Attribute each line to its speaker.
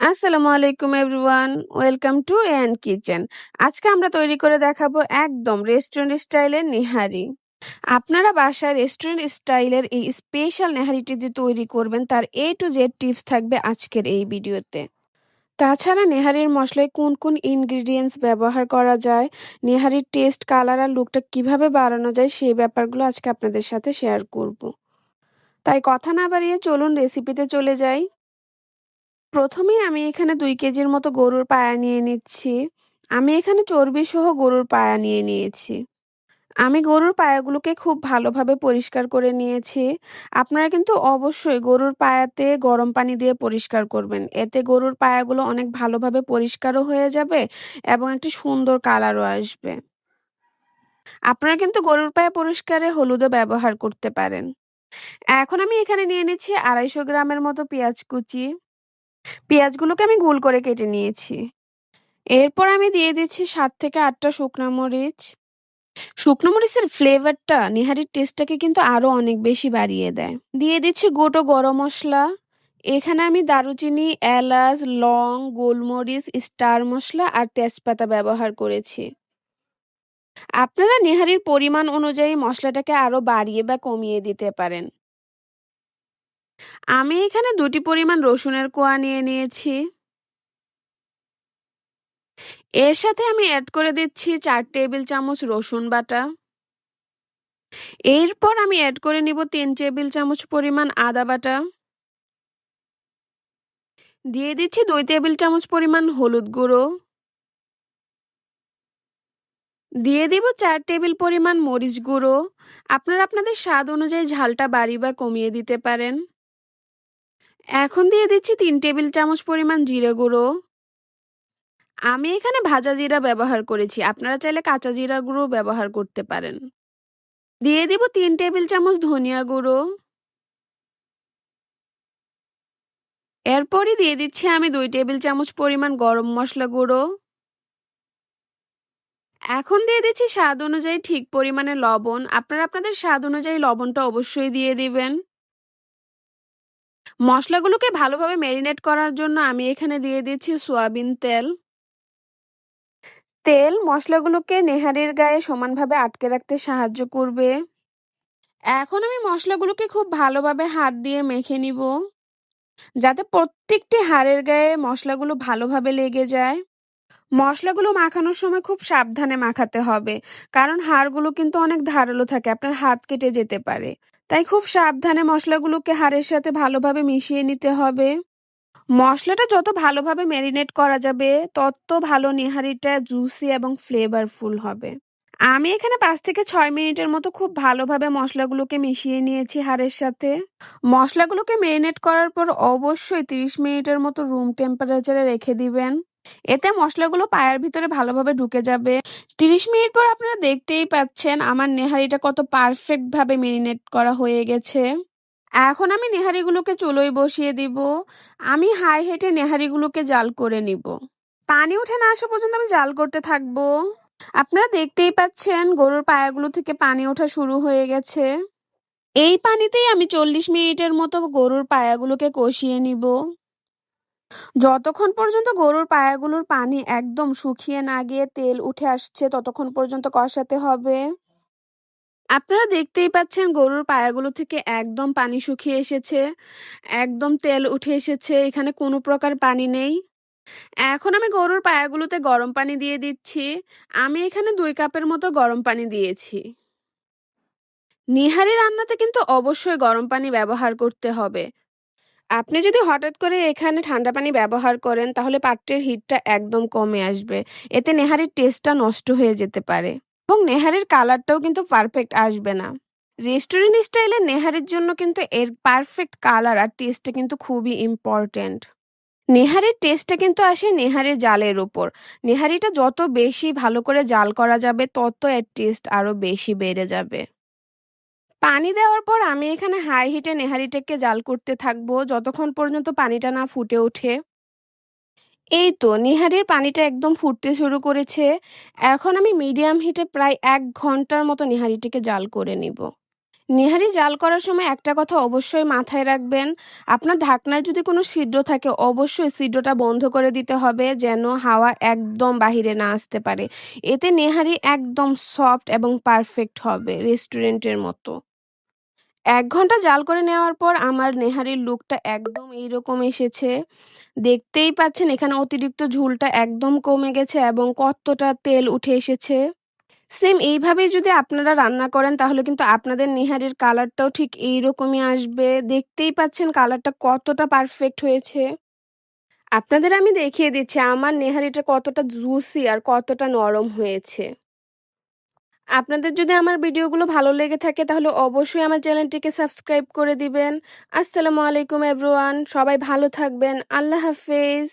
Speaker 1: আসসালামু আলাইকুম everyone. Welcome to N kitchen. আজকে আমরা তৈরি করে দেখাবো একদম রেস্টুরেন্ট স্টাইলের নেহারি। আপনারা বাসায় রেস্টুরেন্ট স্টাইলের এই স্পেশাল নেহারিটি যে তৈরি করবেন তার এ টু জেড টিপস থাকবে আজকের এই ভিডিওতে। তাছাড়া নেহারির মশলায় কোন কোন ইনগ্রিডিয়েন্টস ব্যবহার করা যায়, নেহারির টেস্ট, কালার আর লুকটা কিভাবে বাড়ানো যায় সেই ব্যাপারগুলো আজকে আপনাদের সাথে শেয়ার করব। তাই কথা না বাড়িয়ে চলুন রেসিপিতে চলে যাই। প্রথমেই আমি এখানে ২ কেজির মতো গরুর পায়া নিয়ে নিচ্ছি। আমি এখানে চর্বিসহ গরুর পায়া নিয়ে নিয়েছি। আমি গরুর পায়াগুলোকে খুব ভালোভাবে পরিষ্কার করে নিয়েছি। আপনারা কিন্তু অবশ্যই গরুর পায়াতে গরম পানি দিয়ে পরিষ্কার করবেন। এতে গরুর পায়াগুলো অনেক ভালোভাবে পরিষ্কারও হয়ে যাবে এবং একটি সুন্দর কালারও আসবে। আপনারা কিন্তু গরুর পায়া পরিষ্কারে হলুদও ব্যবহার করতে পারেন। এখন আমি এখানে নিয়ে নিচ্ছি ২৫০ গ্রামের মতো পেঁয়াজ কুচি। পেঁয়াজগুলোকে আমি গোল করে কেটে নিয়েছি। এরপর আমি দিয়ে দিচ্ছি ৭ থেকে ৮ টা শুকনা মরিচ। শুকনো মরিচের ফ্লেভারটা নেহারির টেস্টটাকে কিন্তু আরো অনেক বেশি বাড়িয়ে দেয়। দিয়ে দিচ্ছি গোটা গরম মসলা। এখানে আমি দারুচিনি, এলাচ, লং, গোলমরিচ, স্টার মসলা আর তেজপাতা ব্যবহার করেছি। আপনারা নেহারির পরিমাণ অনুযায়ী মসলাটাকে আরো বাড়িয়ে বা কমিয়ে দিতে পারেন। আমি এখানে ২ টি পরিমাণ রসুনের কোয়া নিয়ে নিয়েছি। এর সাথে আমি অ্যাড করে দিচ্ছি ৪ টেবিল চামচ রসুন বাটা। এরপর আমি অ্যাড করে নিব ৩ টেবিল চামচ পরিমাণ আদা বাটা। দিয়ে দিচ্ছি ২ টেবিল চামচ পরিমাণ হলুদ গুঁড়ো। দিয়ে দিব ৪ টেবিল পরিমাণ মরিচ গুঁড়ো। আপনারা আপনাদের স্বাদ অনুযায়ী ঝালটা বাড়িয়ে বা কমিয়ে দিতে পারেন। এখন দিয়ে দিচ্ছি ৩ টেবিল চামচ পরিমাণ জিরে গুঁড়ো। আমি এখানে ভাজা জিরা ব্যবহার করেছি। আপনারা চাইলে কাঁচা জিরা গুঁড়ো ব্যবহার করতে পারেন। দিয়ে দিব ৩ টেবিল চামচ ধনিয়া গুঁড়ো। এরপরই দিয়ে দিচ্ছি আমি ২ টেবিল চামচ পরিমাণ গরম মসলা গুঁড়ো। এখন দিয়ে দিচ্ছি স্বাদ অনুযায়ী ঠিক পরিমাণে লবণ। আপনারা আপনাদের স্বাদ অনুযায়ী লবণটা অবশ্যই দিয়ে দিবেন। মসলাগুলোকে ভালোভাবে মেরিনেট করার জন্য আমি এখানে দিয়ে দিচ্ছি সয়াবিন তেল। তেল মসলাগুলোকে নেহারির গায়ে সমানভাবে আটকে রাখতে সাহায্য করবে। এখন আমি মসলাগুলোকে খুব ভালোভাবে হাত দিয়ে মেখে নিব, যাতে প্রত্যেকটি হাড়ের গায়ে মসলাগুলো ভালোভাবে লেগে যায়। মসলাগুলো মাখানোর সময় খুব সাবধানে মাখাতে হবে, কারণ হাড়গুলো কিন্তু অনেক ধারালো থাকে, আপনার হাত কেটে যেতে পারে। তাই খুব সাবধানে মসলাগুলোকে হাড়ের সাথে ভালোভাবে মিশিয়ে নিতে হবে। মসলাটা যত ভালোভাবে ম্যারিনেট করা যাবে তত ভালো নেহারিটা জুসি এবং ফ্লেভারফুল হবে। আমি এখানে ৫ থেকে ৬ মিনিটের মতো খুব ভালোভাবে মসলাগুলোকে মিশিয়ে নিয়েছি হাড়ের সাথে। মসলাগুলোকে মেরিনেট করার পর অবশ্যই ৩০ মিনিটের মতো রুম টেম্পারেচারে রেখে দিবেন। এতে মসলাগুলো পায়ের ভিতরে ভালোভাবে ঢুকে যাবে। ৩০ মিনিট পর আপনারা দেখতেই পাচ্ছেন আমার নেহারিটা কত পারফেক্ট ভাবে মেরিনেট করা হয়ে গেছে। এখন আমি নেহারিগুলোকে চুলোয় বসিয়ে দিব। আমি হাই হিটে নেহারিগুলোকে জাল করে নিব। পানি উঠে না আসা পর্যন্ত আমি জাল করতে থাকবো। আপনারা দেখতেই পাচ্ছেন গরুর পায়াগুলো থেকে পানি ওঠা শুরু হয়ে গেছে। এই পানিতেই আমি ৪০ মিনিটের মতো গরুর পায়াগুলোকে কষিয়ে নিব। যতক্ষণ পর্যন্ত গরুর পায়াগুলোর পানি একদম শুকিয়ে না গিয়ে তেল উঠে আসছে ততক্ষণ পর্যন্ত কষাতে হবে। আপনারা দেখতেই পাচ্ছেন গরুর পায়াগুলো থেকে একদম পানি শুকিয়ে এসেছে, একদম তেল উঠে এসেছে, এখানে কোনো প্রকার পানি নেই। এখন আমি গরুর পায়াগুলোতে গরম পানি দিয়ে দিচ্ছি। আমি এখানে ২ কাপের মতো গরম পানি দিয়েছি। নিহারি রান্নাতে কিন্তু অবশ্যই গরম পানি ব্যবহার করতে হবে। আপনি যদি হঠাৎ করে এখানে ঠান্ডা পানি ব্যবহার করেন তাহলে পাত্রের হিটটা একদম কমে আসবে। এতে নেহারির টেস্টটা নষ্ট হয়ে যেতে পারে এবং নেহারির কালারটাও কিন্তু পারফেক্ট আসবে না। রেস্টুরেন্ট স্টাইলের নেহারির জন্য কিন্তু এর পারফেক্ট কালার আর টেস্টটা কিন্তু খুবই ইম্পর্ট্যান্ট। নেহারির টেস্টটা কিন্তু আসে নেহারির জালের উপর। নেহারিটা যত বেশি ভালো করে জাল করা যাবে তত এর টেস্ট আরো বেশি বেড়ে যাবে। পানি দেওয়ার পর আমি এখানে হাই হিটে নেহারিটাকে জাল করতে থাকবো যতক্ষণ পর্যন্ত পানিটা না ফুটে ওঠে। এই তো নেহারির পানিটা একদম ফুটতে শুরু করেছে। এখন আমি মিডিয়াম হিটে প্রায় ১ ঘন্টার মতো নেহারিটিকে জাল করে নিব। নেহারি জাল করার সময় একটা কথা অবশ্যই মাথায় রাখবেন, আপনার ঢাকনায় যদি কোনো ছিদ্র থাকে অবশ্যই ছিদ্রটা বন্ধ করে দিতে হবে যেন হাওয়া একদম বাহিরে না আসতে পারে। এতে নেহারি একদম সফট এবং পারফেক্ট হবে রেস্টুরেন্টের মতো। ১ ঘন্টা জাল করে নেওয়ার পর আমার নেহারির লুকটা একদম এইরকম এসেছে। দেখতেই পাচ্ছেন এখানে অতিরিক্ত ঝোলটা একদম কমে গেছে এবং কতটা তেল উঠে এসেছে। সেম এইভাবেই যদি আপনারা রান্না করেন তাহলে কিন্তু আপনাদের নেহারির কালারটাও ঠিক এইরকমই আসবে। দেখতেই পাচ্ছেন কালারটা কতটা পারফেক্ট হয়েছে। আপনাদের আমি দেখিয়ে দিচ্ছি আমার নেহারিটা কতটা জুসি আর কতটা নরম হয়েছে। আপনাদের যদি আমার ভিডিওগুলো ভালো লেগে থাকে তাহলে অবশ্যই আমার চ্যানেলটিকে সাবস্ক্রাইব করে দিবেন। আসসালামু আলাইকুম এভরিওয়ান। সবাই ভালো থাকবেন। আল্লাহ হাফেজ।